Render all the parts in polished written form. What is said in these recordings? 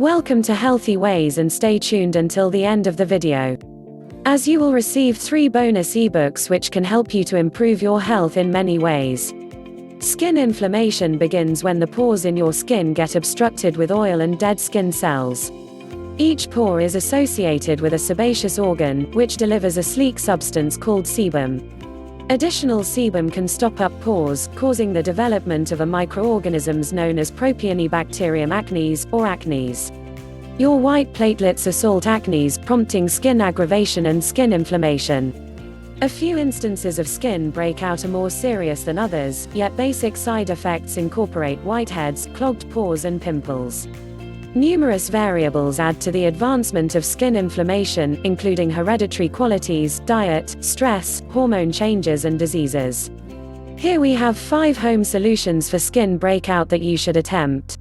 Welcome to Healthy Ways and stay tuned until the end of the video, as you will receive 3 bonus ebooks which can help you to improve your health in many ways. Skin inflammation begins when the pores in your skin get obstructed with oil and dead skin cells. Each pore is associated with a sebaceous organ, which delivers a sleek substance called sebum. Additional sebum can stop up pores, causing the development of a microorganisms known as Propionibacterium acnes, or ACNES. Your white platelets assault ACNES, prompting skin aggravation and skin inflammation. A few instances of skin breakout are more serious than others, yet basic side effects incorporate whiteheads, clogged pores and pimples. Numerous variables add to the advancement of skin inflammation, including hereditary qualities, diet, stress, hormone changes and diseases. Here we have 5 home solutions for skin breakout that you should attempt.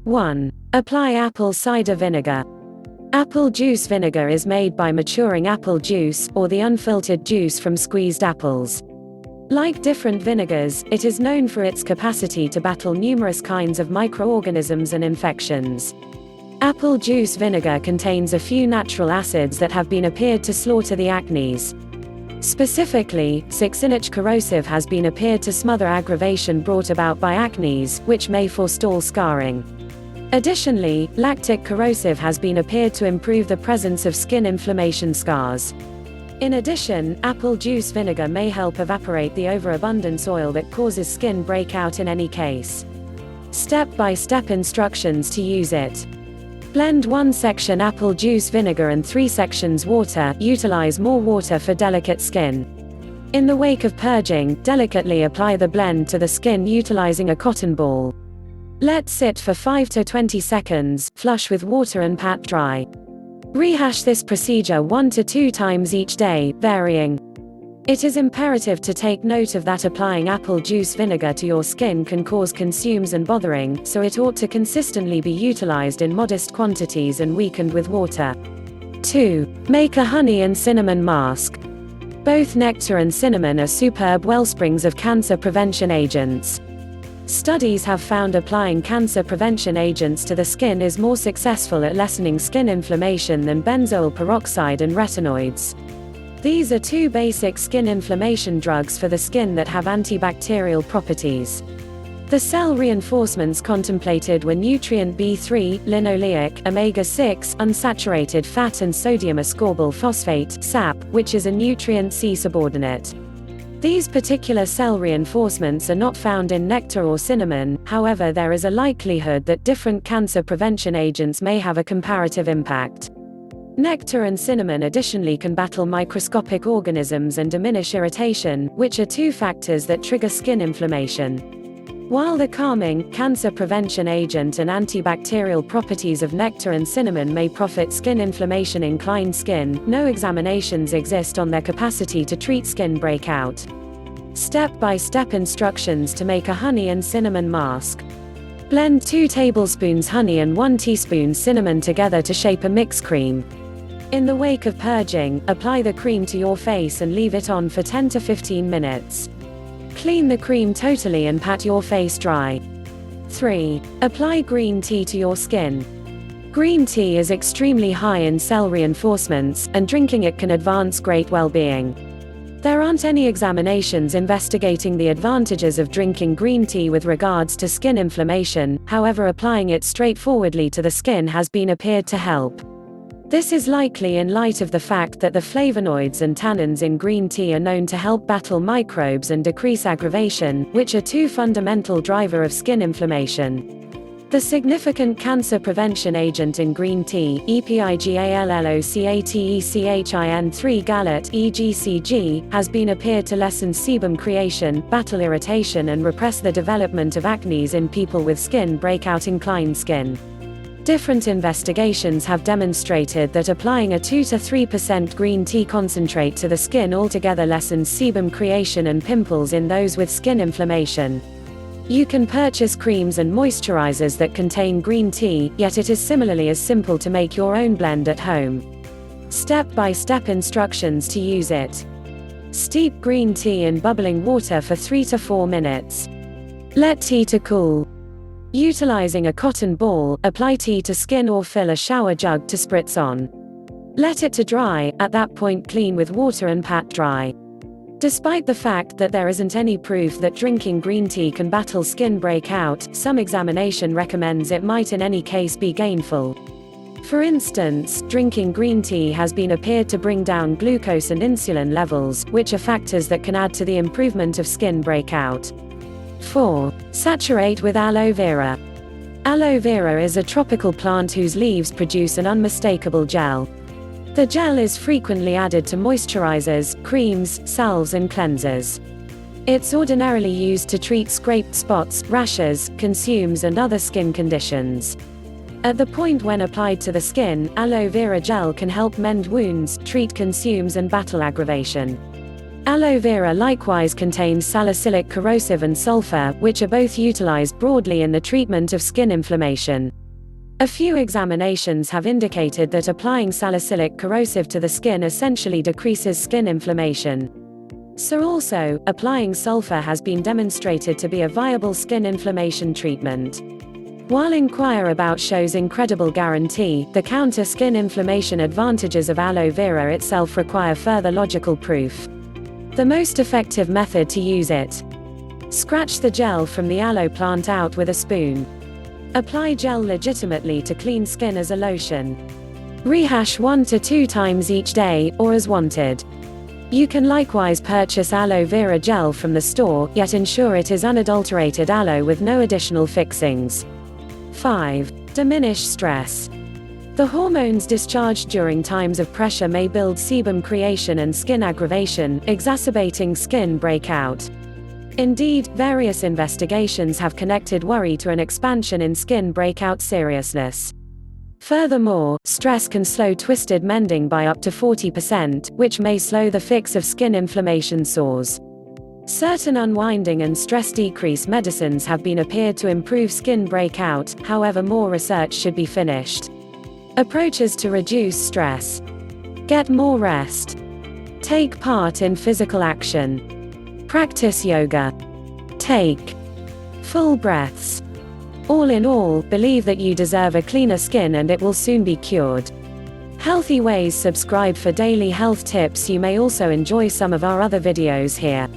1. Apply apple cider vinegar. Apple juice vinegar is made by maturing apple juice, or the unfiltered juice from squeezed apples. Like different vinegars, it is known for its capacity to battle numerous kinds of microorganisms and infections. Apple juice vinegar contains a few natural acids that have been appeared to slaughter the ACNES. Specifically, succinate corrosive has been appeared to smother aggravation brought about by ACNES, which may forestall scarring. Additionally, lactic corrosive has been appeared to improve the presence of skin inflammation scars. In addition, apple juice vinegar may help evaporate the overabundance oil that causes skin breakout in any case. Step-by-step instructions to use it. Blend 1 section apple juice vinegar and 3 sections water. Utilize more water for delicate skin. In the wake of purging, delicately apply the blend to the skin utilizing a cotton ball. Let sit for 5 to 20 seconds, flush with water and pat dry. Rehash this procedure 1 to 2 times each day, varying. It is imperative to take note of that applying apple juice vinegar to your skin can cause consumes and bothering, so it ought to consistently be utilized in modest quantities and weakened with water. 2. Make a honey and cinnamon mask. Both nectar and cinnamon are superb wellsprings of cancer prevention agents. Studies have found applying cancer prevention agents to the skin is more successful at lessening skin inflammation than benzoyl peroxide and retinoids. These are 2 basic skin inflammation drugs for the skin that have antibacterial properties. The cell reinforcements contemplated were nutrient B3, linoleic, omega-6, unsaturated fat and sodium ascorbyl phosphate (SAP), which is a nutrient C subordinate. These particular cell reinforcements are not found in nectar or cinnamon, however there is a likelihood that different cancer prevention agents may have a comparative impact. Nectar and cinnamon additionally can battle microscopic organisms and diminish irritation, which are 2 factors that trigger skin inflammation. While the calming, cancer prevention agent and antibacterial properties of nectar and cinnamon may profit skin inflammation inclined skin, no examinations exist on their capacity to treat skin breakout. Step-by-step instructions to make a honey and cinnamon mask. Blend 2 tablespoons honey and 1 teaspoon cinnamon together to shape a mix cream. In the wake of purging, apply the cream to your face and leave it on for 10 to 15 minutes. Clean the cream totally and pat your face dry. 3. Apply green tea to your skin. Green tea is extremely high in cell reinforcements, and drinking it can advance great well-being. There aren't any examinations investigating the advantages of drinking green tea with regards to skin inflammation, however applying it straightforwardly to the skin has been appeared to help. This is likely in light of the fact that the flavonoids and tannins in green tea are known to help battle microbes and decrease aggravation, which are 2 fundamental drivers of skin inflammation. The significant cancer prevention agent in green tea, epigallocatechin-3 gallate (EGCG), has been appeared to lessen sebum creation, battle irritation and repress the development of ACNES in people with skin breakout inclined skin. Different investigations have demonstrated that applying a 2 to 3% green tea concentrate to the skin altogether lessens sebum creation and pimples in those with skin inflammation. You can purchase creams and moisturizers that contain green tea, yet it is similarly as simple to make your own blend at home. Step-by-step instructions to use it. Steep green tea in bubbling water for 3 to 4 minutes. Let tea to cool. Utilizing a cotton ball, apply tea to skin or fill a shower jug to spritz on. Let it to dry, at that point clean with water and pat dry. Despite the fact that there isn't any proof that drinking green tea can battle skin breakout, some examination recommends it might in any case be gainful. For instance, drinking green tea has been appeared to bring down glucose and insulin levels, which are factors that can add to the improvement of skin breakout. 4. Saturate with aloe vera. Aloe vera is a tropical plant whose leaves produce an unmistakable gel. The gel is frequently added to moisturizers, creams, salves and cleansers. It's ordinarily used to treat scraped spots, rashes, consumes and other skin conditions. At the point when applied to the skin, aloe vera gel can help mend wounds, treat consumes and battle aggravation. Aloe vera likewise contains salicylic corrosive and sulfur, which are both utilized broadly in the treatment of skin inflammation. A few examinations have indicated that applying salicylic corrosive to the skin essentially decreases skin inflammation. So also, applying sulfur has been demonstrated to be a viable skin inflammation treatment. While Inquire About shows incredible guarantee, the counter skin inflammation advantages of aloe vera itself require further logical proof. The most effective method to use it. Scratch the gel from the aloe plant out with a spoon. Apply gel legitimately to clean skin as a lotion. Rehash 1 to 2 times each day, or as wanted. You can likewise purchase aloe vera gel from the store, yet ensure it is unadulterated aloe with no additional fixings. 5. Diminish stress. The hormones discharged during times of pressure may build sebum creation and skin aggravation, exacerbating skin breakout. Indeed, various investigations have connected worry to an expansion in skin breakout seriousness. Furthermore, stress can slow twisted mending by up to 40%, which may slow the fix of skin inflammation sores. Certain unwinding and stress decrease medicines have been appeared to improve skin breakout, however more research should be finished. Approaches to reduce stress. Get more rest. Take part in physical action. Practice yoga. Take full breaths. All in all, believe that you deserve a cleaner skin and it will soon be cured. Healthy Ways. Subscribe for daily health tips. You may also enjoy some of our other videos here.